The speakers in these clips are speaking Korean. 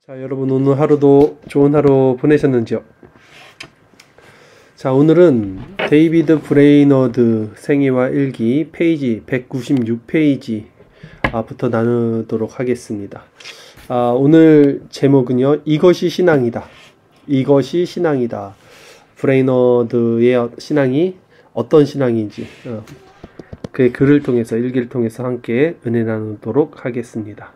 자, 여러분 오늘 하루도 좋은 하루 보내셨는지요? 자, 오늘은 데이비드 브레이너드 생애와 일기 페이지 196페이지부터 나누도록 하겠습니다. 오늘 제목은요, 이것이 신앙이다. 이것이 신앙이다. 브레이너드의 신앙이 어떤 신앙인지 그의 글을 통해서, 일기를 통해서 함께 은혜 나누도록 하겠습니다.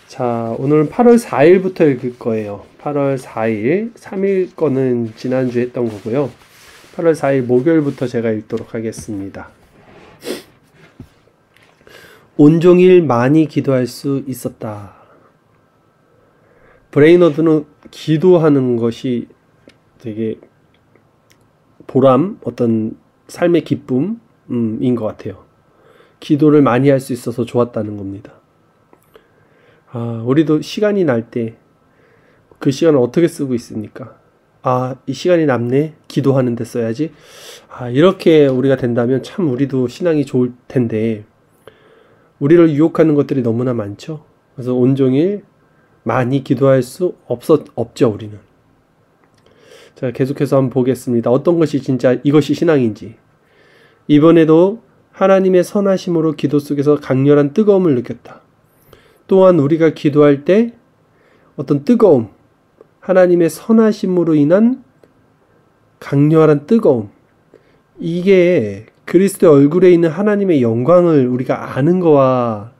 자, 오늘은 8월 4일부터 읽을 거예요. 8월 4일, 3일 거는 지난주에 했던 거고요. 8월 4일 목요일부터 제가 읽도록 하겠습니다. 온종일 많이 기도할 수 있었다. 브레이너드는 기도하는 것이 되게 보람, 어떤 삶의 기쁨인 것 같아요. 기도를 많이 할 수 있어서 좋았다는 겁니다. 우리도 시간이 날 때 그 시간을 어떻게 쓰고 있습니까? 이 시간이 남네? 기도하는 데 써야지. 이렇게 우리가 된다면 참 우리도 신앙이 좋을 텐데, 우리를 유혹하는 것들이 너무나 많죠. 그래서 온종일 많이 기도할 수 없죠, 우리는. 자, 계속해서 한번 보겠습니다. 어떤 것이 진짜 이것이 신앙인지. 이번에도 하나님의 선하심으로 기도 속에서 강렬한 뜨거움을 느꼈다. 또한 우리가 기도할 때 어떤 뜨거움, 하나님의 선하심으로 인한 강렬한 뜨거움, 이게 그리스도의 얼굴에 있는 하나님의 영광을 우리가 아는 거와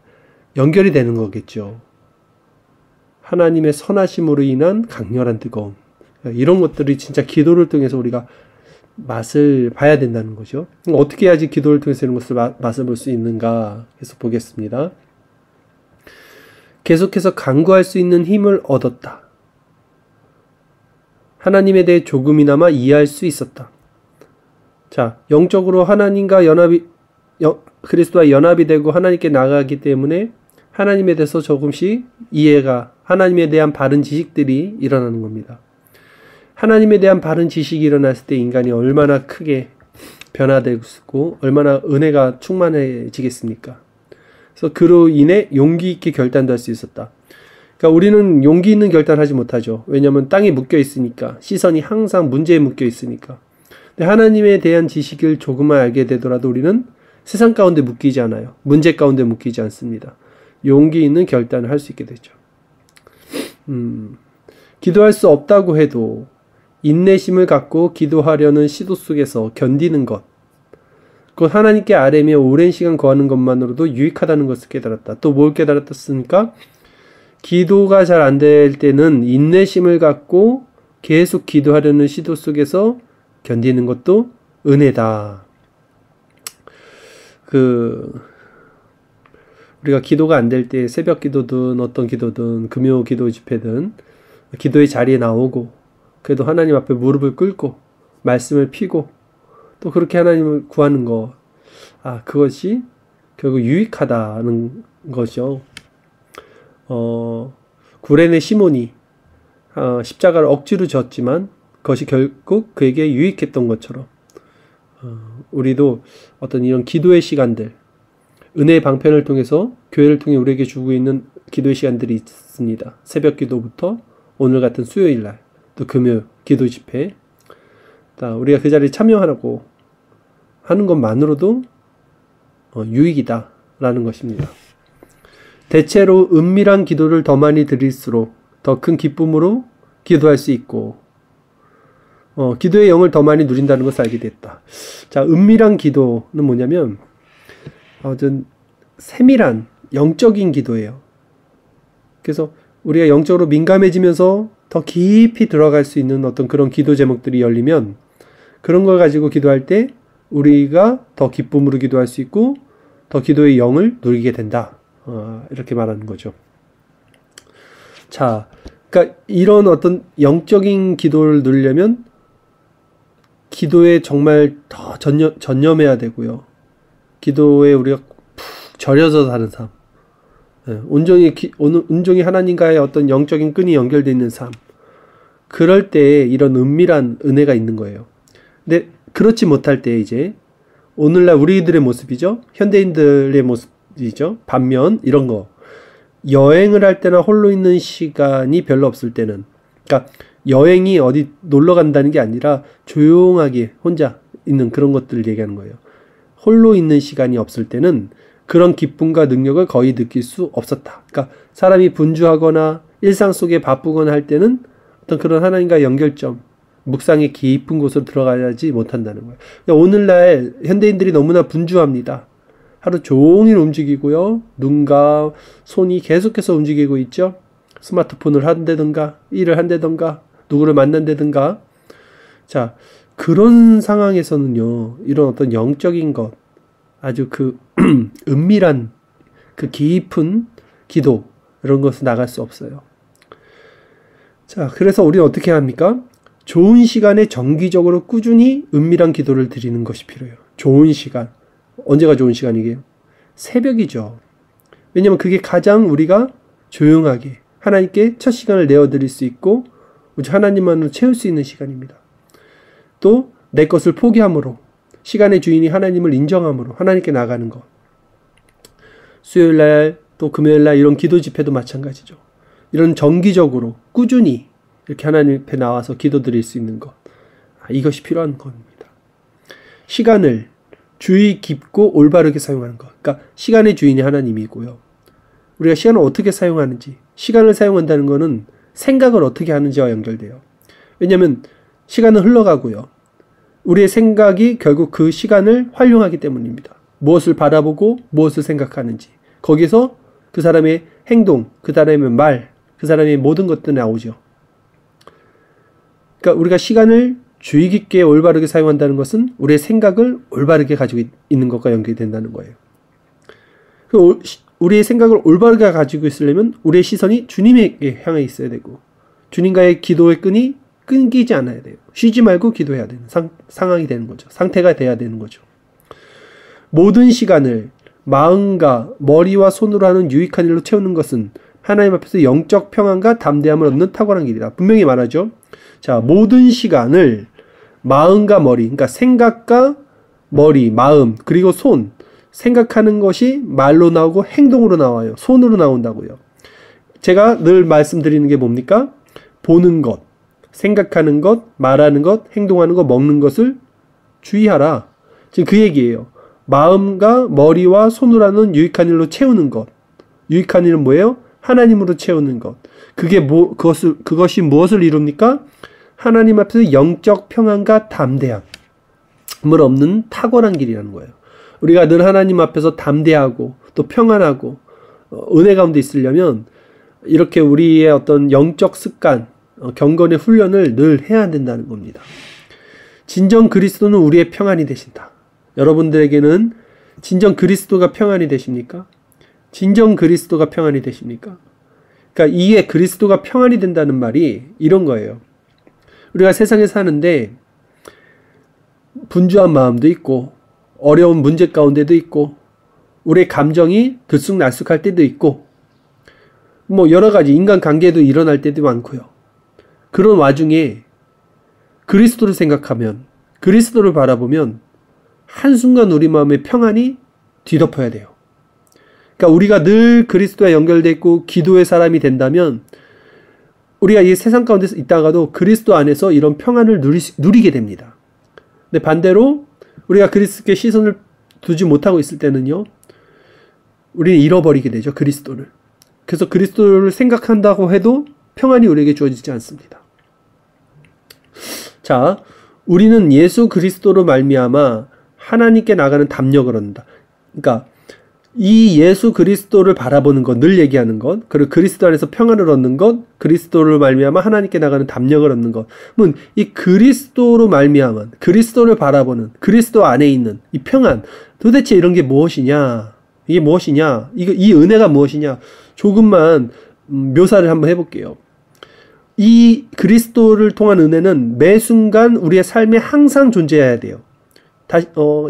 연결이 되는 거겠죠. 하나님의 선하심으로 인한 강렬한 뜨거움, 이런 것들이 진짜 기도를 통해서 우리가 맛을 봐야 된다는 거죠. 어떻게 해야지 기도를 통해서 이런 것을 맛을 볼 수 있는가 해서 보겠습니다. 계속해서 간구할 수 있는 힘을 얻었다. 하나님에 대해 조금이나마 이해할 수 있었다. 자, 영적으로 하나님과 그리스도와 연합이 되고 하나님께 나아가기 때문에 하나님에 대해서 조금씩 이해가, 하나님에 대한 바른 지식들이 일어나는 겁니다. 하나님에 대한 바른 지식이 일어났을 때 인간이 얼마나 크게 변화되고 얼마나 은혜가 충만해지겠습니까? 그래서 그로 인해 용기 있게 결단도 할 수 있었다. 그러니까 우리는 용기 있는 결단을 하지 못하죠. 왜냐하면 땅에 묶여 있으니까, 시선이 항상 문제에 묶여 있으니까. 근데 하나님에 대한 지식을 조금만 알게 되더라도 우리는 세상 가운데 묶이지 않아요. 문제 가운데 묶이지 않습니다. 용기 있는 결단을 할 수 있게 되죠. 기도할 수 없다고 해도 인내심을 갖고 기도하려는 시도 속에서 견디는 것, 곧 하나님께 아뢰며 오랜 시간 거하는 것만으로도 유익하다는 것을 깨달았다. 또 뭘 깨달았습니까? 기도가 잘 안 될 때는 인내심을 갖고 계속 기도하려는 시도 속에서 견디는 것도 은혜다. 우리가 기도가 안 될 때 새벽 기도든 어떤 기도든 금요 기도 집회든 기도의 자리에 나오고, 그래도 하나님 앞에 무릎을 꿇고 말씀을 피고 또 그렇게 하나님을 구하는 거, 그것이 결국 유익하다는 것이죠. 구레네 시몬이 십자가를 억지로 졌지만 그것이 결국 그에게 유익했던 것처럼, 우리도 어떤 이런 기도의 시간들, 은혜의 방편을 통해서 교회를 통해 우리에게 주고 있는 기도의 시간들이 있습니다. 새벽 기도부터 오늘 같은 수요일날, 또 금요 기도 집회, 우리가 그 자리에 참여하라고 하는 것만으로도 유익이다 라는 것입니다. 대체로 은밀한 기도를 더 많이 드릴수록 더 큰 기쁨으로 기도할 수 있고, 기도의 영을 더 많이 누린다는 것을 알게 됐다. 자, 은밀한 기도는 뭐냐면 좀 세밀한 영적인 기도예요. 그래서 우리가 영적으로 민감해지면서 더 깊이 들어갈 수 있는 어떤 그런 기도 제목들이 열리면, 그런 걸 가지고 기도할 때 우리가 더 기쁨으로 기도할 수 있고 더 기도의 영을 누리게 된다. 이렇게 말하는 거죠. 자, 그러니까 이런 어떤 영적인 기도를 누리려면 기도에 정말 더 전념해야 되고요. 기도에 우리가 푹 절여서 사는 삶, 온종일 하나님과의 어떤 영적인 끈이 연결되어 있는 삶, 그럴 때 이런 은밀한 은혜가 있는 거예요. 근데 그렇지 못할 때 이제 오늘날 우리들의 모습이죠. 현대인들의 모습이죠. 반면 이런 거, 여행을 할 때나 홀로 있는 시간이 별로 없을 때는, 그러니까 여행이 어디 놀러 간다는 게 아니라 조용하게 혼자 있는 그런 것들을 얘기하는 거예요. 홀로 있는 시간이 없을 때는 그런 기쁨과 능력을 거의 느낄 수 없었다. 그러니까 사람이 분주하거나 일상 속에 바쁘거나 할 때는 어떤 그런 하나님과의 연결점, 묵상의 깊은 곳으로 들어가지 못한다는 거예요. 오늘날 현대인들이 너무나 분주합니다. 하루 종일 움직이고요. 눈과 손이 계속해서 움직이고 있죠. 스마트폰을 한다든가 일을 한다든가 누구를 만난다든가. 자, 그런 상황에서는요, 이런 어떤 영적인 것, 아주 그 은밀한 그 깊은 기도, 이런 것은 나갈 수 없어요. 자, 그래서 우리는 어떻게 합니까? 좋은 시간에 정기적으로 꾸준히 은밀한 기도를 드리는 것이 필요해요. 좋은 시간. 언제가 좋은 시간이게요? 새벽이죠. 왜냐면 그게 가장 우리가 조용하게 하나님께 첫 시간을 내어드릴 수 있고 하나님만으로 채울 수 있는 시간입니다. 또 내 것을 포기함으로, 시간의 주인이 하나님을 인정함으로 하나님께 나가는 것. 수요일날 또 금요일날 이런 기도 집회도 마찬가지죠. 이런 정기적으로 꾸준히 이렇게 하나님 앞에 나와서 기도드릴 수 있는 것, 이것이 필요한 겁니다. 시간을 주의 깊고 올바르게 사용하는 것. 그러니까 시간의 주인이 하나님이고요. 우리가 시간을 어떻게 사용하는지, 시간을 사용한다는 것은 생각을 어떻게 하는지와 연결돼요. 왜냐하면 시간은 흘러가고요. 우리의 생각이 결국 그 시간을 활용하기 때문입니다. 무엇을 바라보고 무엇을 생각하는지, 거기서 그 사람의 행동, 그 사람의 말, 그 사람의 모든 것들이 나오죠. 그러니까 우리가 시간을 주의 깊게 올바르게 사용한다는 것은 우리의 생각을 올바르게 가지고 있는 것과 연결이 된다는 거예요. 우리의 생각을 올바르게 가지고 있으려면 우리의 시선이 주님에게 향해 있어야 되고, 주님과의 기도의 끈이 끊기지 않아야 돼요. 쉬지 말고 기도해야 되는 상황이 되는 거죠. 상태가 돼야 되는 거죠. 모든 시간을 마음과 머리와 손으로 하는 유익한 일로 채우는 것은 하나님 앞에서 영적 평안과 담대함을 얻는 탁월한 길이다. 분명히 말하죠. 자, 모든 시간을 마음과 머리, 그러니까 생각과 머리, 마음, 그리고 손, 생각하는 것이 말로 나오고 행동으로 나와요. 손으로 나온다고요. 제가 늘 말씀드리는 게 뭡니까? 보는 것, 생각하는 것, 말하는 것, 행동하는 것, 먹는 것을 주의하라. 지금 그 얘기예요. 마음과 머리와 손으로 하는 유익한 일로 채우는 것. 유익한 일은 뭐예요? 하나님으로 채우는 것. 그것이 무엇을 이룹니까? 하나님 앞에서 영적 평안과 담대함을 얻는 탁월한 길이라는 거예요. 우리가 늘 하나님 앞에서 담대하고 또 평안하고 은혜 가운데 있으려면 이렇게 우리의 어떤 영적 습관, 경건의 훈련을 늘 해야 된다는 겁니다. 진정 그리스도는 우리의 평안이 되신다. 여러분들에게는 진정 그리스도가 평안이 되십니까? 진정 그리스도가 평안이 되십니까? 그러니까 이에 그리스도가 평안이 된다는 말이 이런 거예요. 우리가 세상에 사는데 분주한 마음도 있고 어려운 문제 가운데도 있고 우리의 감정이 들쑥날쑥할 때도 있고 뭐 여러 가지 인간관계도 일어날 때도 많고요. 그런 와중에 그리스도를 생각하면, 그리스도를 바라보면 한순간 우리 마음의 평안이 뒤덮어야 돼요. 그러니까 우리가 늘 그리스도와 연결되어 있고 기도의 사람이 된다면 우리가 이 세상 가운데 있다가도 그리스도 안에서 이런 평안을 누리게 됩니다. 근데 반대로 우리가 그리스도께 시선을 두지 못하고 있을 때는요, 우리는 잃어버리게 되죠, 그리스도를. 그래서 그리스도를 생각한다고 해도 평안이 우리에게 주어지지 않습니다. 자, 우리는 예수 그리스도로 말미암아 하나님께 나가는 담력을 얻는다. 그러니까 이 예수 그리스도를 바라보는 것, 늘 얘기하는 것, 그리고 그리스도 안에서 평안을 얻는 것, 그리스도를 말미암아 하나님께 나가는 담력을 얻는 것. 이 그리스도로 말미암아 그리스도를 바라보는 그리스도 안에 있는 이 평안, 도대체 이런 게 무엇이냐? 이게 무엇이냐? 이 은혜가 무엇이냐? 조금만 묘사를 한번 해볼게요. 이 그리스도를 통한 은혜는 매 순간 우리의 삶에 항상 존재해야 돼요.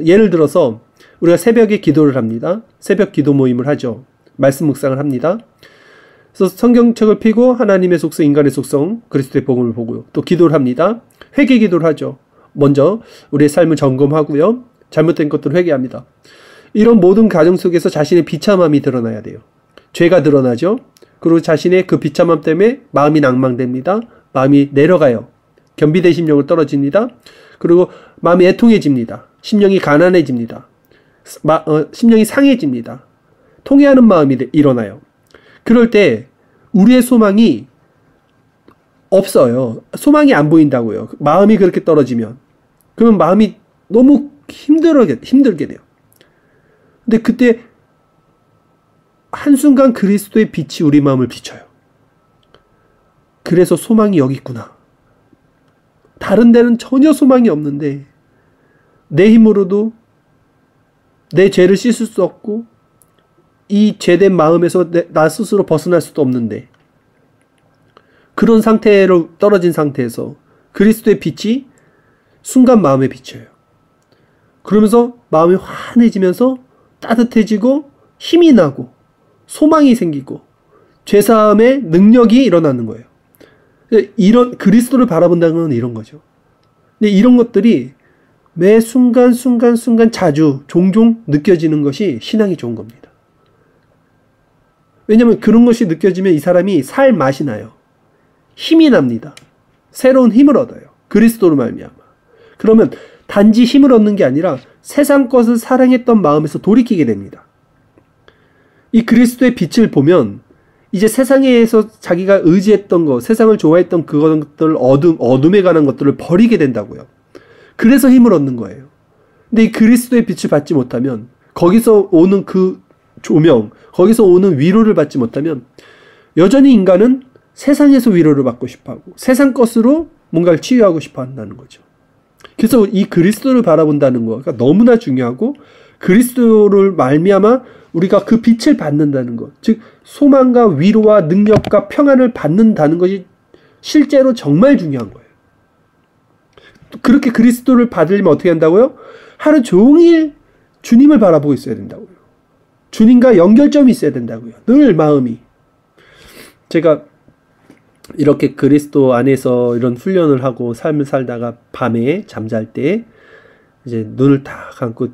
예를 들어서 우리가 새벽에 기도를 합니다. 새벽 기도 모임을 하죠. 말씀 묵상을 합니다. 그래서 성경책을 펴고 하나님의 속성, 인간의 속성, 그리스도의 복음을 보고요. 또 기도를 합니다. 회개 기도를 하죠. 먼저 우리의 삶을 점검하고요. 잘못된 것들을 회개합니다. 이런 모든 과정 속에서 자신의 비참함이 드러나야 돼요. 죄가 드러나죠. 그리고 자신의 그 비참함 때문에 마음이 낭망됩니다. 마음이 내려가요. 겸비된 심령으로 떨어집니다. 그리고 마음이 애통해집니다. 심령이 가난해집니다. 심령이 상해집니다. 통회하는 마음이 일어나요. 그럴 때 우리의 소망이 없어요. 소망이 안 보인다고요. 마음이 그렇게 떨어지면. 그러면 마음이 너무 힘들게 돼요. 근데 그때 한순간 그리스도의 빛이 우리 마음을 비춰요. 그래서 소망이 여기 있구나. 다른 데는 전혀 소망이 없는데 내 힘으로도 내 죄를 씻을 수 없고 이 죄된 마음에서 나 스스로 벗어날 수도 없는데 그런 상태로 떨어진 상태에서 그리스도의 빛이 순간 마음에 비쳐요. 그러면서 마음이 환해지면서 따뜻해지고 힘이 나고 소망이 생기고 죄사함의 능력이 일어나는 거예요. 이런 그리스도를 바라본다는 건 이런 거죠. 근데 이런 것들이 매 순간 자주 종종 느껴지는 것이 신앙이 좋은 겁니다. 왜냐하면 그런 것이 느껴지면 이 사람이 살 맛이 나요. 힘이 납니다. 새로운 힘을 얻어요. 그리스도로 말미암아. 그러면 단지 힘을 얻는 게 아니라 세상 것을 사랑했던 마음에서 돌이키게 됩니다. 이 그리스도의 빛을 보면 이제 세상에서 자기가 의지했던 것, 세상을 좋아했던 그것들, 어둠에 관한 것들을 버리게 된다고요. 그래서 힘을 얻는 거예요. 근데 이 그리스도의 빛을 받지 못하면, 거기서 오는 그 조명, 거기서 오는 위로를 받지 못하면 여전히 인간은 세상에서 위로를 받고 싶어하고 세상 것으로 뭔가를 치유하고 싶어 한다는 거죠. 그래서 이 그리스도를 바라본다는 거가 너무나 중요하고, 그리스도를 말미암아 우리가 그 빛을 받는다는 것, 즉 소망과 위로와 능력과 평안을 받는다는 것이 실제로 정말 중요한 거예요. 그렇게 그리스도를 받으려면 어떻게 한다고요? 하루 종일 주님을 바라보고 있어야 된다고요. 주님과 연결점이 있어야 된다고요. 늘 마음이. 제가 이렇게 그리스도 안에서 이런 훈련을 하고 삶을 살다가 밤에 잠잘 때 이제 눈을 다 감고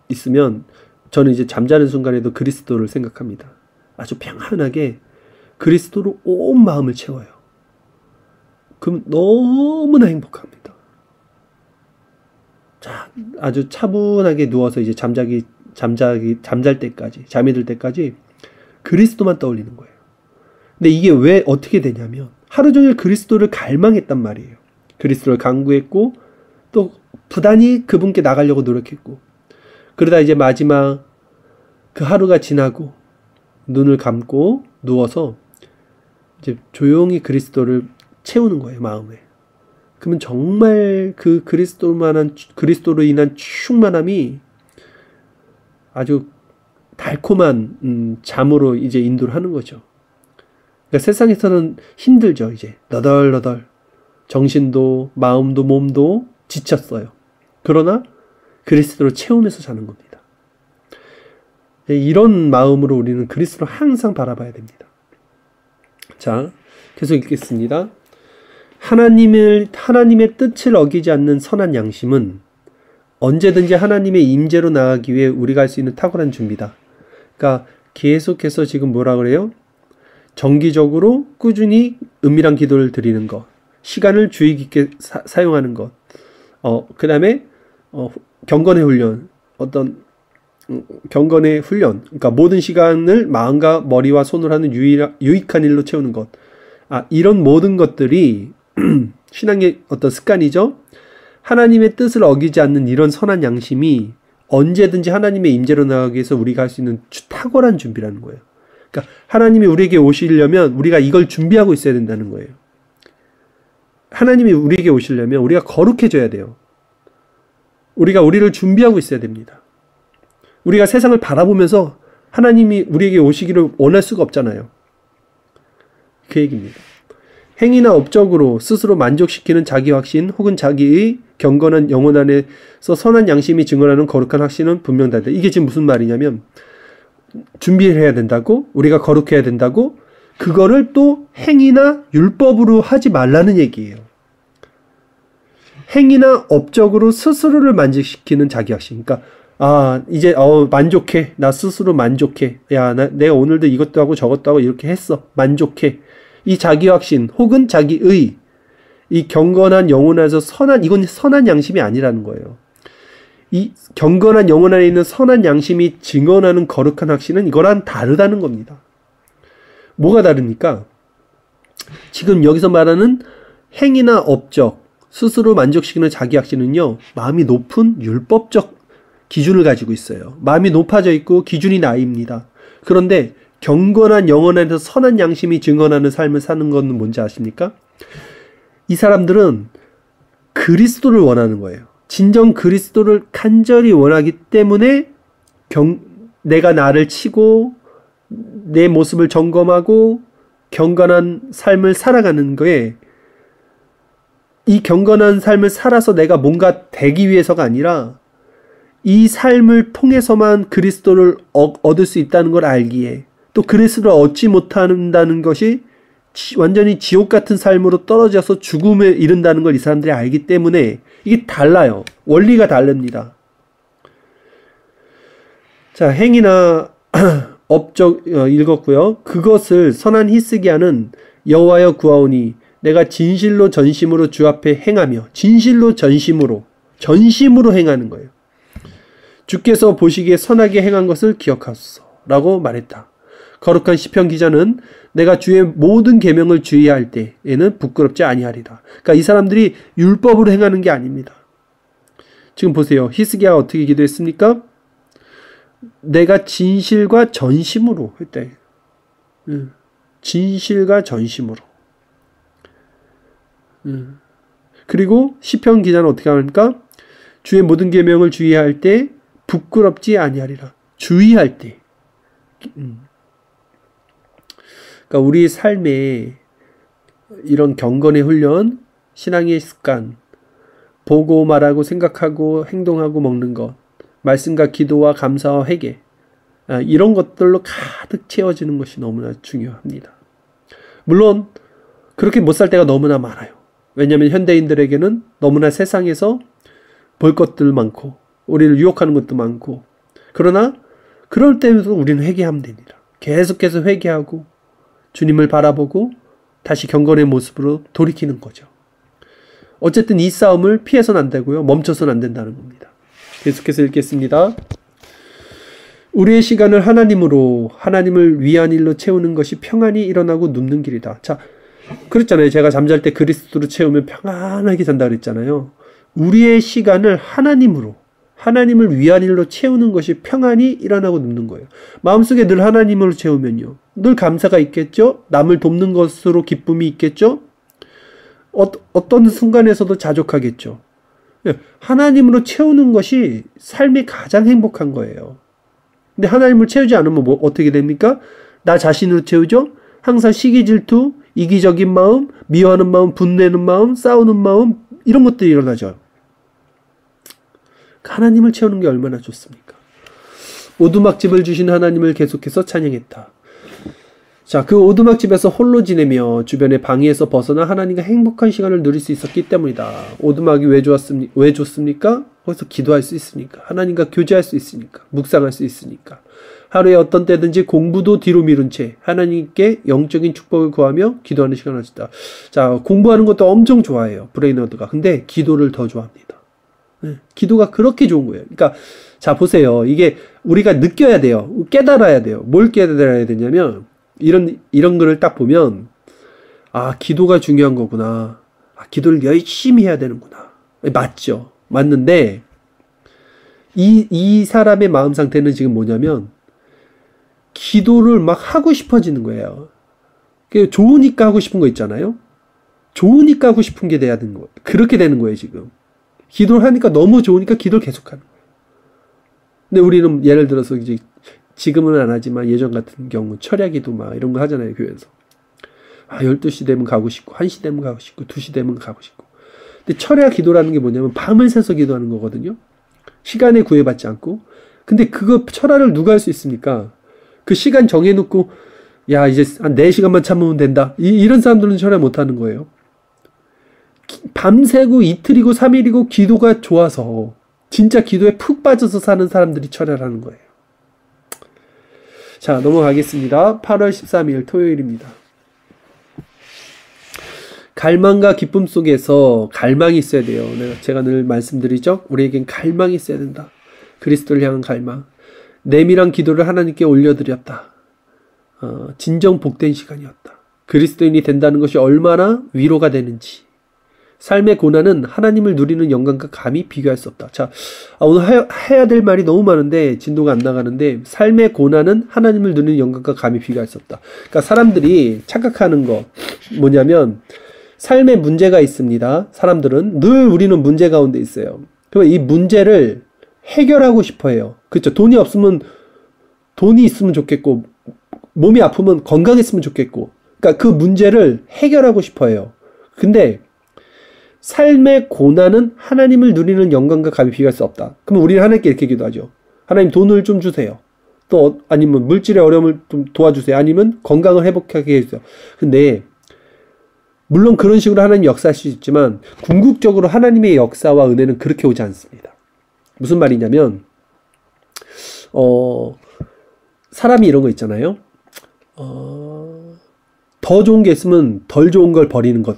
있으면 저는 이제 잠자는 순간에도 그리스도를 생각합니다. 아주 평안하게 그리스도로 온 마음을 채워요. 그럼 너무나 행복합니다. 자, 아주 차분하게 누워서 이제 잠잘 때까지, 잠이 들 때까지 그리스도만 떠올리는 거예요. 근데 이게 왜 어떻게 되냐면 하루 종일 그리스도를 갈망했단 말이에요. 그리스도를 간구했고 또 부단히 그분께 나가려고 노력했고, 그러다 이제 마지막 그 하루가 지나고 눈을 감고 누워서 이제 조용히 그리스도를 채우는 거예요, 마음에. 그러면 정말 그 그리스도로 인한 충만함이 아주 달콤한 잠으로 이제 인도를 하는 거죠. 그러니까 세상에서는 힘들죠. 이제 너덜너덜 정신도 마음도 몸도 지쳤어요. 그러나 그리스도로 채우면서 사는 겁니다. 이런 마음으로 우리는 그리스도를 항상 바라봐야 됩니다. 자, 계속 읽겠습니다. 하나님의 뜻을 어기지 않는 선한 양심은 언제든지 하나님의 임재로 나가기 위해 우리가 할 수 있는 탁월한 준비다. 그러니까 계속해서 지금 뭐라 그래요? 정기적으로 꾸준히 은밀한 기도를 드리는 것, 시간을 주의 깊게 사용하는 것, 그 다음에 경건의 훈련, 경건의 훈련, 그러니까 모든 시간을 마음과 머리와 손으로 하는 유익한 일로 채우는 것. 이런 모든 것들이 신앙의 어떤 습관이죠. 하나님의 뜻을 어기지 않는 이런 선한 양심이 언제든지 하나님의 임재로 나가기 위해서 우리가 할 수 있는 탁월한 준비라는 거예요. 그러니까 하나님이 우리에게 오시려면 우리가 이걸 준비하고 있어야 된다는 거예요. 하나님이 우리에게 오시려면 우리가 거룩해져야 돼요. 우리가 우리를 준비하고 있어야 됩니다. 우리가 세상을 바라보면서 하나님이 우리에게 오시기를 원할 수가 없잖아요. 그 얘기입니다. 행위나 업적으로 스스로 만족시키는 자기 확신 혹은 자기의 경건한 영혼 안에서 선한 양심이 증언하는 거룩한 확신은 분명하다. 이게 지금 무슨 말이냐면 준비를 해야 된다고, 우리가 거룩해야 된다고, 그거를 또 행위나 율법으로 하지 말라는 얘기예요. 행위나 업적으로 스스로를 만족시키는 자기 확신. 그러니까 이제 만족해. 나 스스로 만족해. 야, 내가 오늘도 이것도 하고 저것도 하고 이렇게 했어. 만족해. 이 자기 확신 혹은 자기의 이 경건한 영혼 안에서 이건 선한 양심이 아니라는 거예요. 이 경건한 영혼 안에 있는 선한 양심이 증언하는 거룩한 확신은 이거랑 다르다는 겁니다. 뭐가 다릅니까? 지금 여기서 말하는 행위나 업적, 스스로 만족시키는 자기 확신은요, 마음이 높은 율법적 기준을 가지고 있어요. 마음이 높아져 있고 기준이 나입니다. 그런데 경건한 영혼 안에서 선한 양심이 증언하는 삶을 사는 것은 뭔지 아십니까? 이 사람들은 그리스도를 원하는 거예요. 진정 그리스도를 간절히 원하기 때문에 내가 나를 치고 내 모습을 점검하고 경건한 삶을 살아가는 거에, 이 경건한 삶을 살아서 내가 뭔가 되기 위해서가 아니라 이 삶을 통해서만 그리스도를 얻을 수 있다는 걸 알기에, 또 그리스도를 얻지 못한다는 것이 완전히 지옥 같은 삶으로 떨어져서 죽음에 이른다는 걸 이 사람들이 알기 때문에 이게 달라요. 원리가 다릅니다. 자, 행위나 업적 읽었고요. 그것을 선한 히스기야는 여호와여 구하오니 내가 진실로 전심으로 주 앞에 행하며, 진실로 전심으로 행하는 거예요. 주께서 보시기에 선하게 행한 것을 기억하소서 라고 말했다. 거룩한 시편 기자는 내가 주의 모든 계명을 주의할 때에는 부끄럽지 아니하리라. 그러니까 이 사람들이 율법으로 행하는 게 아닙니다. 지금 보세요. 히스기야가 어떻게 기도했습니까? 내가 진실과 전심으로 했대. 진실과 전심으로. 그리고 시편 기자는 어떻게 합니까? 주의 모든 계명을 주의할 때 부끄럽지 아니하리라. 주의할 때. 그러니까 우리 삶에 이런 경건의 훈련, 신앙의 습관, 보고 말하고 생각하고 행동하고 먹는 것, 말씀과 기도와 감사와 회개, 이런 것들로 가득 채워지는 것이 너무나 중요합니다. 물론 그렇게 못 살 때가 너무나 많아요. 왜냐하면 현대인들에게는 너무나 세상에서 볼 것들 많고 우리를 유혹하는 것도 많고, 그러나 그럴 때에도 우리는 회개하면 됩니다. 계속해서 회개하고 주님을 바라보고 다시 경건의 모습으로 돌이키는 거죠. 어쨌든 이 싸움을 피해서는 안 되고요. 멈춰서는 안 된다는 겁니다. 계속해서 읽겠습니다. 우리의 시간을 하나님을 위한 일로 채우는 것이 평안히 일어나고 눕는 길이다. 자, 그랬잖아요. 제가 잠잘 때 그리스도로 채우면 평안하게 잔다 그랬잖아요. 우리의 시간을 하나님을 위한 일로 채우는 것이 평안히 일어나고 눕는 거예요. 마음속에 늘 하나님으로 채우면요, 늘 감사가 있겠죠. 남을 돕는 것으로 기쁨이 있겠죠. 어떤 순간에서도 자족하겠죠. 하나님으로 채우는 것이 삶이 가장 행복한 거예요. 근데 하나님을 채우지 않으면 어떻게 됩니까? 나 자신으로 채우죠. 항상 시기 질투, 이기적인 마음, 미워하는 마음, 분내는 마음, 싸우는 마음, 이런 것들이 일어나죠. 하나님을 채우는 게 얼마나 좋습니까? 오두막집을 주신 하나님을 계속해서 찬양했다. 자, 그 오두막집에서 홀로 지내며 주변의 방해에서 벗어나 하나님과 행복한 시간을 누릴 수 있었기 때문이다. 오두막이 왜 좋습니까? 거기서 기도할 수 있으니까, 하나님과 교제할 수 있으니까, 묵상할 수 있으니까, 하루에 어떤 때든지 공부도 뒤로 미룬 채 하나님께 영적인 축복을 구하며 기도하는 시간을 가졌다. 자, 공부하는 것도 엄청 좋아해요, 브레이너드가. 근데 기도를 더 좋아합니다. 기도가 그렇게 좋은 거예요. 그러니까 자, 보세요. 이게 우리가 느껴야 돼요. 깨달아야 돼요. 뭘 깨달아야 되냐면, 이런 거를 딱 보면, 기도가 중요한 거구나. 기도를 열심히 해야 되는구나. 맞죠. 맞는데 이 사람의 마음 상태는 지금 뭐냐면, 기도를 막 하고 싶어지는 거예요. 좋으니까 하고 싶은 거 있잖아요. 좋으니까 하고 싶은 게 돼야 되는 거예요. 그렇게 되는 거예요, 지금. 기도를 하니까 너무 좋으니까 기도를 계속하는 거예요. 근데 우리는 예를 들어서 이제 지금은 안 하지만 예전 같은 경우 철야기도 막 이런 거 하잖아요, 교회에서. 12시 되면 가고 싶고, 1시 되면 가고 싶고, 2시 되면 가고 싶고. 근데 철야 기도라는 게 뭐냐면 밤을 새서 기도하는 거거든요. 시간에 구애받지 않고. 근데 그거 철야를 누가 할 수 있습니까? 그 시간 정해놓고, 야, 이제 한 4시간만 참으면 된다. 이런 사람들은 철야 못 하는 거예요. 밤새고 이틀이고 3일이고 기도가 좋아서 진짜 기도에 푹 빠져서 사는 사람들이 철회라는 거예요. 자, 넘어가겠습니다. 8월 13일 토요일입니다. 갈망과 기쁨 속에서 갈망이 있어야 돼요. 제가 늘 말씀드리죠. 우리에겐 갈망이 있어야 된다. 그리스도를 향한 갈망. 내밀한 기도를 하나님께 올려드렸다. 진정 복된 시간이었다. 그리스도인이 된다는 것이 얼마나 위로가 되는지. 삶의 고난은 하나님을 누리는 영광과 감히 비교할 수 없다. 자, 오늘 해야 될 말이 너무 많은데 진도가 안 나가는데, 삶의 고난은 하나님을 누리는 영광과 감히 비교할 수 없다. 그러니까 사람들이 착각하는 거 뭐냐면, 삶에 문제가 있습니다. 사람들은 늘 우리는 문제 가운데 있어요. 그러면 이 문제를 해결하고 싶어 해요. 그렇죠? 돈이 있으면 좋겠고, 몸이 아프면 건강했으면 좋겠고, 그러니까 그 문제를 해결하고 싶어 해요. 근데 삶의 고난은 하나님을 누리는 영광과 감히 비교할 수 없다. 그러면 우리는 하나님께 이렇게 기도하죠. 하나님, 돈을 좀 주세요. 또 아니면 물질의 어려움을 좀 도와주세요. 아니면 건강을 회복하게 해주세요. 근데 물론 그런 식으로 하나님 역사할 수 있지만, 궁극적으로 하나님의 역사와 은혜는 그렇게 오지 않습니다. 무슨 말이냐면, 사람이 이런 거 있잖아요. 더 좋은 게 있으면 덜 좋은 걸 버리는 것.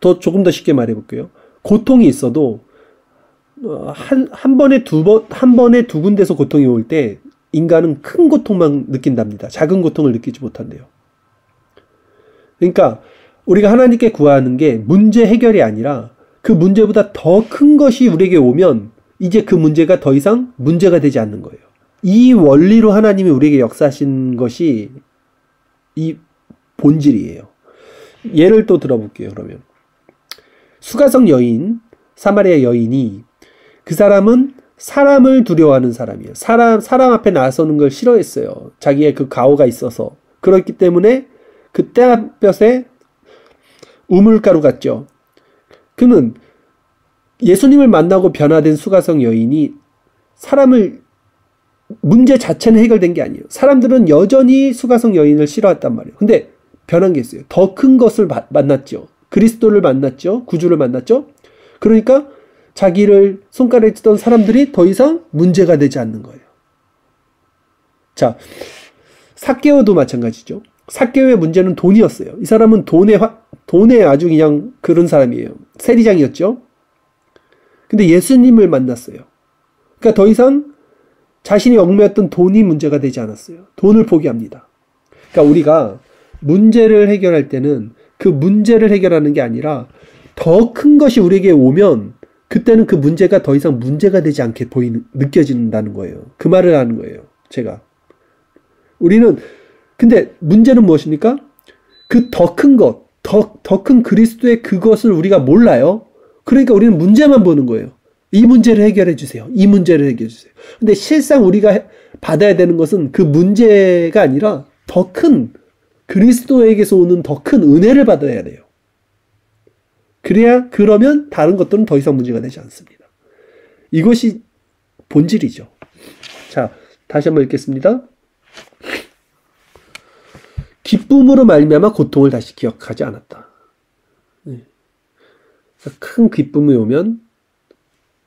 조금 더 쉽게 말해 볼게요. 고통이 있어도 한 번에 두 군데서 고통이 올 때 인간은 큰 고통만 느낀답니다. 작은 고통을 느끼지 못한대요. 그러니까 우리가 하나님께 구하는 게 문제 해결이 아니라, 그 문제보다 더 큰 것이 우리에게 오면 이제 그 문제가 더 이상 문제가 되지 않는 거예요. 이 원리로 하나님이 우리에게 역사하신 것이 이 본질이에요. 예를 또 들어볼게요. 그러면 수가성 여인, 사마리아 여인이, 그 사람은 사람을 두려워하는 사람이에요. 사람 앞에 나서는 걸 싫어했어요. 자기의 그 가오가 있어서. 그렇기 때문에 그 떼한볕에 우물가루 같죠. 그러면 예수님을 만나고 변화된 수가성 여인이 문제 자체는 해결된 게 아니에요. 사람들은 여전히 수가성 여인을 싫어했단 말이에요. 근데 변한 게 있어요. 더 큰 것을 만났죠. 그리스도를 만났죠. 구주를 만났죠. 그러니까 자기를 손가락에 치던 사람들이 더 이상 문제가 되지 않는 거예요. 자, 삭개오도 마찬가지죠. 삭개오의 문제는 돈이었어요. 이 사람은 돈에 아주 그냥 그런 사람이에요. 세리장이었죠. 근데 예수님을 만났어요. 그러니까 더 이상 자신이 얽매였던 돈이 문제가 되지 않았어요. 돈을 포기합니다. 그러니까 우리가 문제를 해결할 때는 그 문제를 해결하는 게 아니라, 더 큰 것이 우리에게 오면 그때는 그 문제가 더 이상 문제가 되지 않게 느껴진다는 거예요. 그 말을 하는 거예요. 제가. 근데 문제는 무엇입니까? 그 더 큰 것, 더 큰 그리스도의 그것을 우리가 몰라요. 그러니까 우리는 문제만 보는 거예요. 이 문제를 해결해 주세요. 이 문제를 해결해 주세요. 근데 실상 우리가 받아야 되는 것은 그 문제가 아니라 더 큰 그리스도에게서 오는 더 큰 은혜를 받아야 돼요. 그러면 다른 것들은 더 이상 문제가 되지 않습니다. 이것이 본질이죠. 자, 다시 한번 읽겠습니다. 기쁨으로 말미암아 고통을 다시 기억하지 않았다. 큰 기쁨이 오면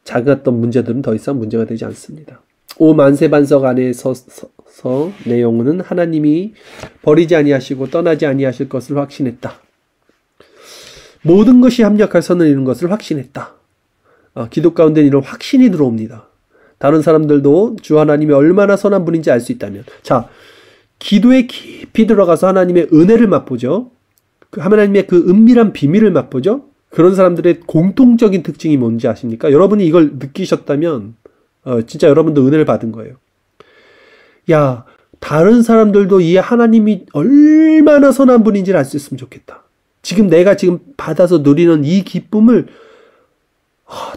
작았던 문제들은 더 이상 문제가 되지 않습니다. 오 만세반석 안에 서서 내 영혼은 하나님이 버리지 아니하시고 떠나지 아니하실 것을 확신했다. 모든 것이 합력할 선을 이루는 것을 확신했다. 기도 가운데 이런 확신이 들어옵니다. 다른 사람들도 주 하나님이 얼마나 선한 분인지 알 수 있다면, 자, 기도에 깊이 들어가서 하나님의 은혜를 맛보죠. 하나님의 그 은밀한 비밀을 맛보죠. 그런 사람들의 공통적인 특징이 뭔지 아십니까? 여러분이 이걸 느끼셨다면 진짜 여러분도 은혜를 받은 거예요. 야, 다른 사람들도 이 하나님이 얼마나 선한 분인지를 알 수 있으면 좋겠다. 내가 지금 받아서 누리는 이 기쁨을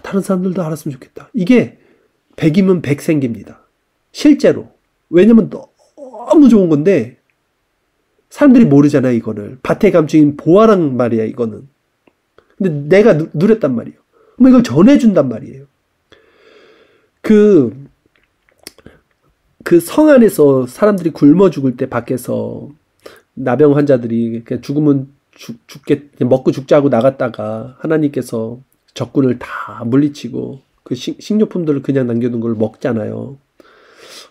다른 사람들도 알았으면 좋겠다. 이게 100이면 100 생깁니다. 실제로. 왜냐면 너무 좋은 건데 사람들이 모르잖아요. 이거를. 밭에 감추인 보화란 말이야. 이거는. 근데 내가 누렸단 말이에요. 그럼 이걸 전해준단 말이에요. 그 성 안에서 사람들이 굶어 죽을 때 밖에서 나병 환자들이 그냥 죽으면 먹고 죽자고 나갔다가 하나님께서 적군을 다 물리치고 그 식료품들을 그냥 남겨둔 걸 먹잖아요.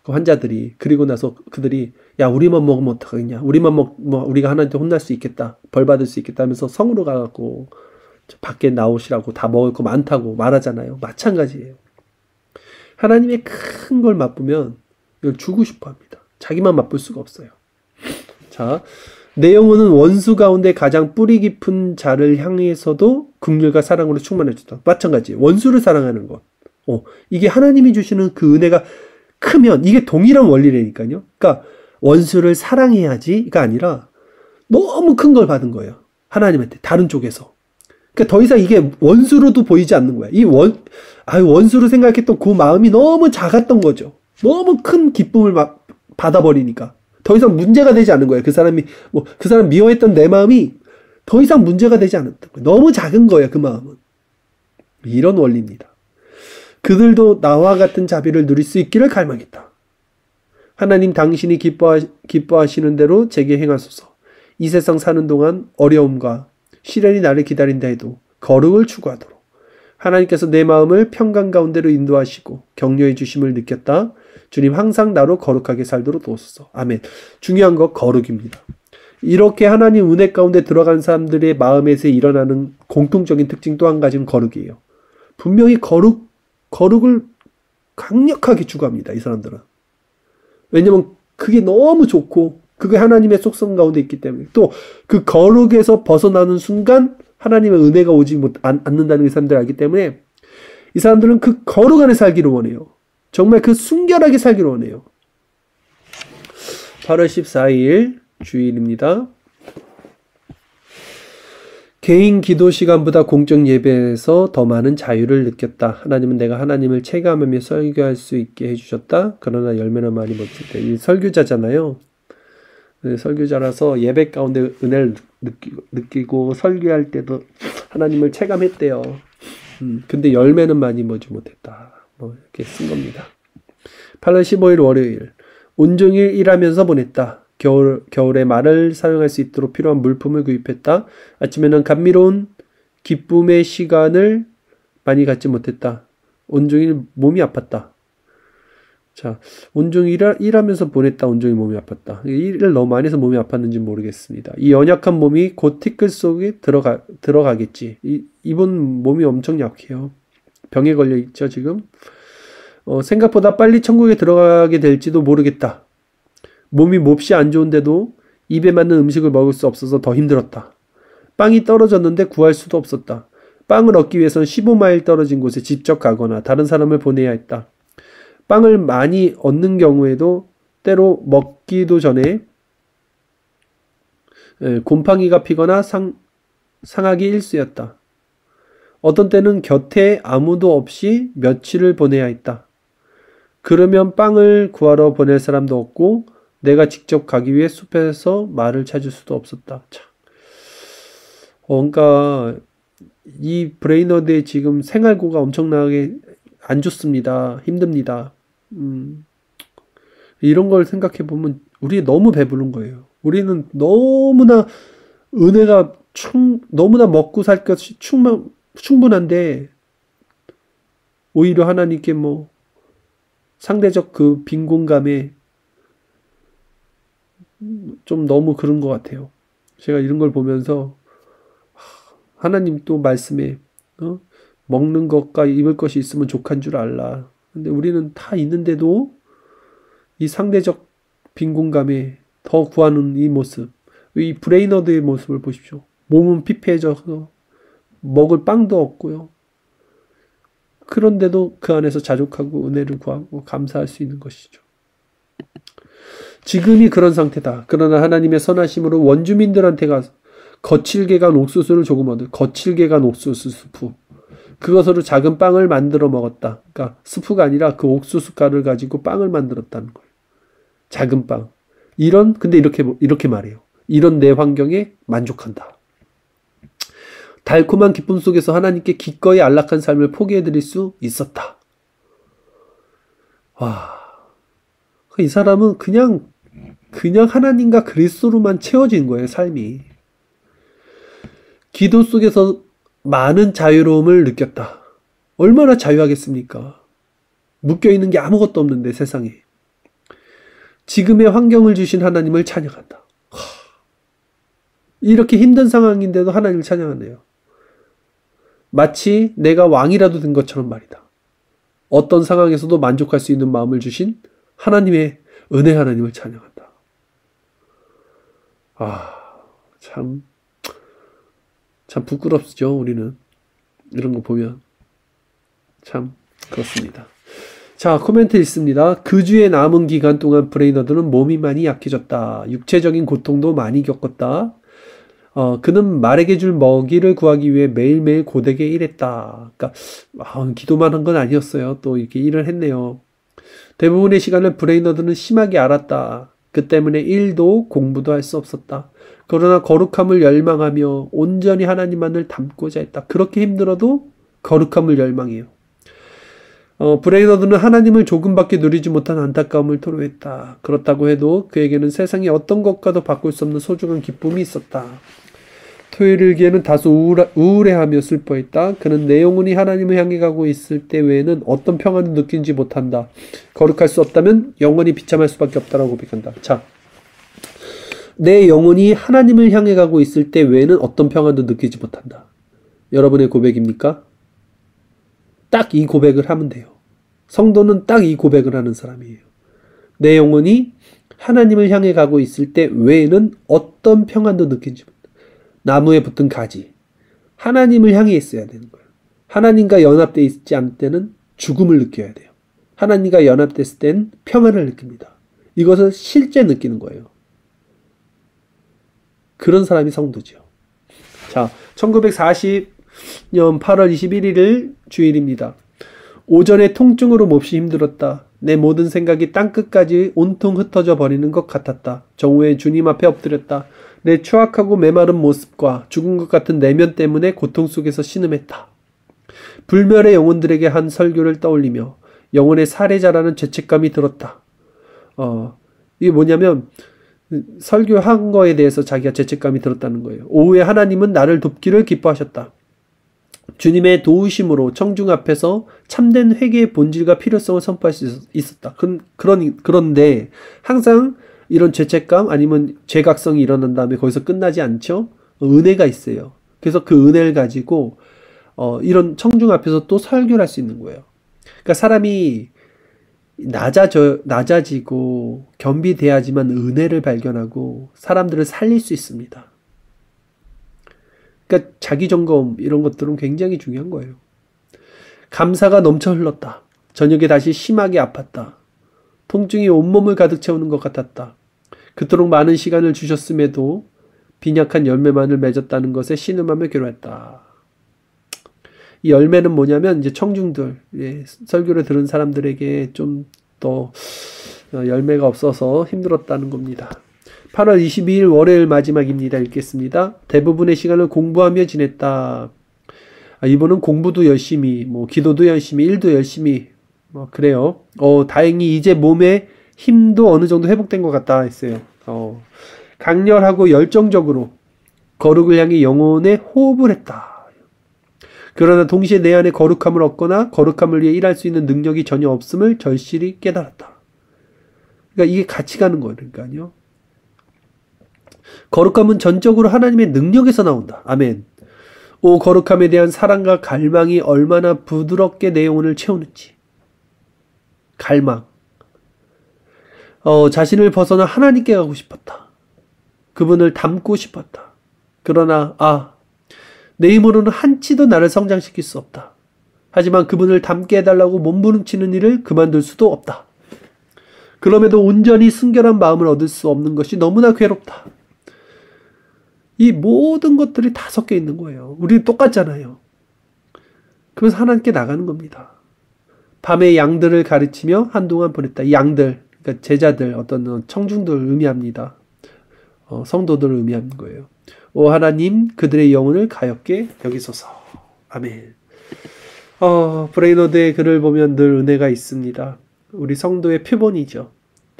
그 환자들이. 그리고 나서 그들이 야 우리만 먹으면 어떡하겠냐. 우리가 하나님한테 혼날 수 있겠다. 벌 받을 수 있겠다 하면서 성으로 가갖고 밖에 나오시라고 다 먹을 거 많다고 말하잖아요. 마찬가지예요. 하나님의 큰 걸 맛보면 이걸 주고 싶어 합니다. 자기만 맛볼 수가 없어요. 자, 내 영혼은 원수 가운데 가장 뿌리 깊은 자를 향해서도 긍휼과 사랑으로 충만해졌다. 마찬가지. 원수를 사랑하는 것. 이게 하나님이 주시는 그 은혜가 크면 이게 동일한 원리라니까요. 그러니까 원수를 사랑해야지가 아니라 너무 큰 걸 받은 거예요. 하나님한테 다른 쪽에서. 그러니까 더 이상 이게 원수로도 보이지 않는 거야. 원수로 생각했던 그 마음이 너무 작았던 거죠. 너무 큰 기쁨을 받아버리니까. 더 이상 문제가 되지 않는 거예요. 그 사람 미워했던 내 마음이 더 이상 문제가 되지 않았던 거예요. 너무 작은 거예요. 그 마음은. 이런 원리입니다. 그들도 나와 같은 자비를 누릴 수 있기를 갈망했다. 하나님 당신이 기뻐하시는 대로 제게 행하소서. 이 세상 사는 동안 어려움과 시련이 나를 기다린다 해도 거룩을 추구하도록 하나님께서 내 마음을 평강 가운데로 인도하시고 격려해 주심을 느꼈다. 주님 항상 나로 거룩하게 살도록 도우소서. 아멘. 중요한 거 거룩입니다. 이렇게 하나님 은혜 가운데 들어간 사람들의 마음에서 일어나는 공통적인 특징 또 한 가지는 거룩이에요. 분명히 거룩을 강력하게 추구합니다. 이 사람들은. 왜냐면 그게 너무 좋고 그게 하나님의 속성 가운데 있기 때문에 또 그 거룩에서 벗어나는 순간 하나님의 은혜가 오지 않는다는 이 사람들이 알기 때문에 이 사람들은 그 거룩 안에 살기를 원해요. 정말 그 순결하게 살기를 원해요. 8월 14일 주일입니다. 개인 기도 시간보다 공적 예배에서 더 많은 자유를 느꼈다. 하나님은 내가 하나님을 체감하며 설교할 수 있게 해주셨다. 그러나 열매는 많이 못 줄 때. 이 설교자잖아요. 설교자라서 예배 가운데 은혜를 느끼고 설교할 때도 하나님을 체감했대요. 근데 열매는 많이 보지 못했다. 이렇게 쓴 겁니다. 8월 15일 월요일. 온종일 일하면서 보냈다. 겨울에 말을 사용할 수 있도록 필요한 물품을 구입했다. 아침에는 감미로운 기쁨의 시간을 많이 갖지 못했다. 온종일 몸이 아팠다. 자, 온종일 일하면서 보냈다. 온종일 몸이 아팠다. 일을 너무 많이 해서 몸이 아팠는지 모르겠습니다. 이 연약한 몸이 곧 티끌 속에 들어가겠지. 이분 몸이 엄청 약해요. 병에 걸려 있죠, 지금. 생각보다 빨리 천국에 들어가게 될지도 모르겠다. 몸이 몹시 안 좋은데도 입에 맞는 음식을 먹을 수 없어서 더 힘들었다. 빵이 떨어졌는데 구할 수도 없었다. 빵을 얻기 위해서는 15마일 떨어진 곳에 직접 가거나 다른 사람을 보내야 했다. 빵을 많이 얻는 경우에도 때로 먹기도 전에 곰팡이가 피거나 상하기 일쑤였다. 어떤 때는 곁에 아무도 없이 며칠을 보내야 했다. 그러면 빵을 구하러 보낼 사람도 없고 내가 직접 가기 위해 숲에서 말을 찾을 수도 없었다. 참. 그러니까 이 브레이너드의 지금 생활고가 엄청나게 안 좋습니다. 힘듭니다. 이런 걸 생각해 보면 우리 너무 배부른 거예요. 우리는 너무나 은혜가 너무나 먹고 살 것이 충분한데 오히려 하나님께 상대적 그 빈곤감에 좀 너무 그런 것 같아요. 제가 이런 걸 보면서 하나님 또 말씀에 먹는 것과 입을 것이 있으면 족한 줄 알라. 근데 우리는 다 있는데도 이 상대적 빈곤감에 더 구하는 이 모습, 이 브레이너드의 모습을 보십시오. 몸은 피폐해져서 먹을 빵도 없고요. 그런데도 그 안에서 자족하고 은혜를 구하고 감사할 수 있는 것이죠. 지금이 그런 상태다. 그러나 하나님의 선하심으로 원주민들한테 가서 거칠게 간 옥수수를 조금 얻을 거칠게 간 옥수수 스프. 그것으로 작은 빵을 만들어 먹었다. 그러니까 스프가 아니라 그 옥수수 가루를 가지고 빵을 만들었다는 거예요. 작은 빵. 근데 이렇게 말해요. 이런 내 환경에 만족한다. 달콤한 기쁨 속에서 하나님께 기꺼이 안락한 삶을 포기해드릴 수 있었다. 와, 이 사람은 그냥 하나님과 그리스도로만 채워진 거예요, 삶이. 기도 속에서 많은 자유로움을 느꼈다. 얼마나 자유하겠습니까? 묶여있는 게 아무것도 없는데 세상에. 지금의 환경을 주신 하나님을 찬양한다. 이렇게 힘든 상황인데도 하나님을 찬양하네요. 마치 내가 왕이라도 된 것처럼 말이다. 어떤 상황에서도 만족할 수 있는 마음을 주신 하나님의 은혜 하나님을 찬양한다. 참 부끄럽죠, 우리는. 이런 거 보면. 참, 그렇습니다. 자, 코멘트 있습니다. 그 주에 남은 기간 동안 브레이너드는 몸이 많이 약해졌다. 육체적인 고통도 많이 겪었다. 그는 말에게 줄 먹이를 구하기 위해 매일매일 고되게 일했다. 그러니까 기도만 한 건 아니었어요. 또 이렇게 일을 했네요. 대부분의 시간을 브레이너드는 심하게 앓았다. 그 때문에 일도 공부도 할 수 없었다. 그러나 거룩함을 열망하며 온전히 하나님만을 닮고자 했다. 그렇게 힘들어도 거룩함을 열망해요. 브레이너드는 하나님을 조금밖에 누리지 못한 안타까움을 토로했다. 그렇다고 해도 그에게는 세상의 어떤 것과도 바꿀 수 없는 소중한 기쁨이 있었다. 토요일 일기에는 다소 우울해하며 슬퍼했다. 그는 내 영혼이 하나님을 향해 가고 있을 때 외에는 어떤 평안도 느끼지 못한다. 거룩할 수 없다면 영원히 비참할 수밖에 없다라고 고백한다. 자, 내 영혼이 하나님을 향해 가고 있을 때 외에는 어떤 평안도 느끼지 못한다. 여러분의 고백입니까? 딱 이 고백을 하면 돼요. 성도는 딱 이 고백을 하는 사람이에요. 내 영혼이 하나님을 향해 가고 있을 때 외에는 어떤 평안도 느끼지 못한다. 나무에 붙은 가지. 하나님을 향해 있어야 되는 거예요. 하나님과 연합되어 있지 않을 때는 죽음을 느껴야 돼요. 하나님과 연합됐을 땐 평안을 느낍니다. 이것을 실제 느끼는 거예요. 그런 사람이 성도죠. 자, 1940년 8월 21일 주일입니다. 오전에 통증으로 몹시 힘들었다. 내 모든 생각이 땅끝까지 온통 흩어져 버리는 것 같았다. 정오에 주님 앞에 엎드렸다. 내 추악하고 메마른 모습과 죽은 것 같은 내면 때문에 고통 속에서 신음했다. 불멸의 영혼들에게 한 설교를 떠올리며 영혼의 살해자라는 죄책감이 들었다. 이게 뭐냐면 설교한 거에 대해서 자기가 죄책감이 들었다는 거예요. 오후에 하나님은 나를 돕기를 기뻐하셨다. 주님의 도우심으로 청중 앞에서 참된 회개의 본질과 필요성을 선포할 수 있었다. 그런데 항상 이런 죄책감 아니면 죄각성이 일어난 다음에 거기서 끝나지 않죠. 은혜가 있어요. 그래서 그 은혜를 가지고 이런 청중 앞에서 또 설교를 할 수 있는 거예요. 그러니까 사람이 낮아지고 겸비돼야지만 은혜를 발견하고 사람들을 살릴 수 있습니다. 그러니까 자기 점검 이런 것들은 굉장히 중요한 거예요. 감사가 넘쳐 흘렀다. 저녁에 다시 심하게 아팠다. 통증이 온몸을 가득 채우는 것 같았다. 그토록 많은 시간을 주셨음에도 빈약한 열매만을 맺었다는 것에 신음하며 괴로웠다. 이 열매는 뭐냐면 이제 청중들, 설교를 들은 사람들에게 좀 더 열매가 없어서 힘들었다는 겁니다. 8월 22일 월요일 마지막입니다. 읽겠습니다. 대부분의 시간을 공부하며 지냈다. 이분은 공부도 열심히, 기도도 열심히, 일도 열심히, 그래요. 다행히 이제 몸에 힘도 어느 정도 회복된 것 같다 했어요. 강렬하고 열정적으로 거룩을 향해 영혼에 호흡을 했다. 그러나 동시에 내 안에 거룩함을 얻거나 거룩함을 위해 일할 수 있는 능력이 전혀 없음을 절실히 깨달았다. 그러니까 이게 같이 가는 거니까요. 거룩함은 전적으로 하나님의 능력에서 나온다. 아멘. 오, 거룩함에 대한 사랑과 갈망이 얼마나 부드럽게 내 영혼을 채우는지. 갈망. 자신을 벗어나 하나님께 가고 싶었다. 그분을 닮고 싶었다. 그러나 내 힘으로는 한치도 나를 성장시킬 수 없다. 하지만 그분을 닮게 해달라고 몸부림치는 일을 그만둘 수도 없다. 그럼에도 온전히 순결한 마음을 얻을 수 없는 것이 너무나 괴롭다. 이 모든 것들이 다 섞여 있는 거예요. 우리는 똑같잖아요. 그래서 하나님께 나가는 겁니다. 밤에 양들을 가르치며 한동안 보냈다. 이 양들, 그러니까 제자들, 어떤 청중들을 의미합니다. 성도들을 의미하는 거예요. 오 하나님, 그들의 영혼을 가엾게 여기소서. 아멘. 브레이너드의 글을 보면 늘 은혜가 있습니다. 우리 성도의 표본이죠.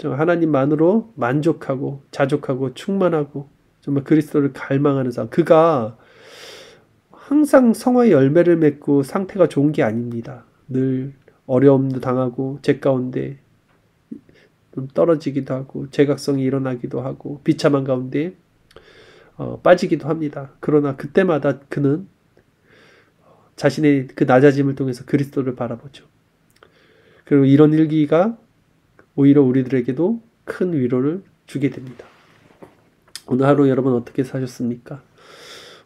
하나님만으로 만족하고 자족하고 충만하고 정말 그리스도를 갈망하는 사람. 그가 항상 성화의 열매를 맺고 상태가 좋은 게 아닙니다. 늘 어려움도 당하고 죄 가운데 좀 떨어지기도 하고 죄각성이 일어나기도 하고 비참한 가운데 빠지기도 합니다. 그러나 그때마다 그는 자신의 그 낮아짐을 통해서 그리스도를 바라보죠. 그리고 이런 일기가 오히려 우리들에게도 큰 위로를 주게 됩니다. 오늘 하루 여러분 어떻게 사셨습니까?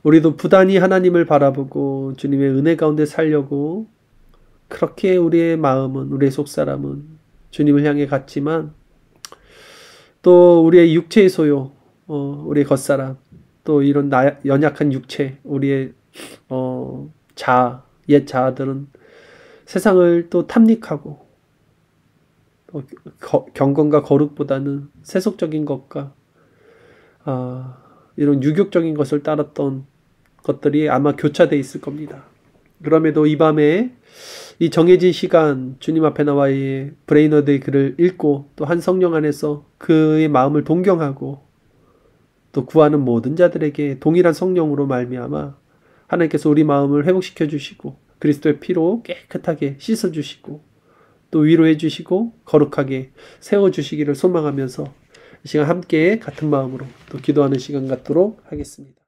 우리도 부단히 하나님을 바라보고 주님의 은혜 가운데 살려고 그렇게 우리의 마음은, 우리의 속사람은 주님을 향해 갔지만 또 우리의 육체의 소요, 우리의 겉사람, 또 이런 연약한 육체, 우리의 옛 자아들은 세상을 또 탐닉하고 경건과 거룩보다는 세속적인 것과 이런 유격적인 것을 따랐던 것들이 아마 교차되어 있을 겁니다. 그럼에도 이 밤에 이 정해진 시간 주님 앞에 나와 이 브레이너드의 글을 읽고 또 한 성령 안에서 그의 마음을 동경하고 또 구하는 모든 자들에게 동일한 성령으로 말미암아 하나님께서 우리 마음을 회복시켜 주시고 그리스도의 피로 깨끗하게 씻어 주시고 또 위로해 주시고 거룩하게 세워 주시기를 소망하면서 이 시간 함께 같은 마음으로 또 기도하는 시간 갖도록 하겠습니다.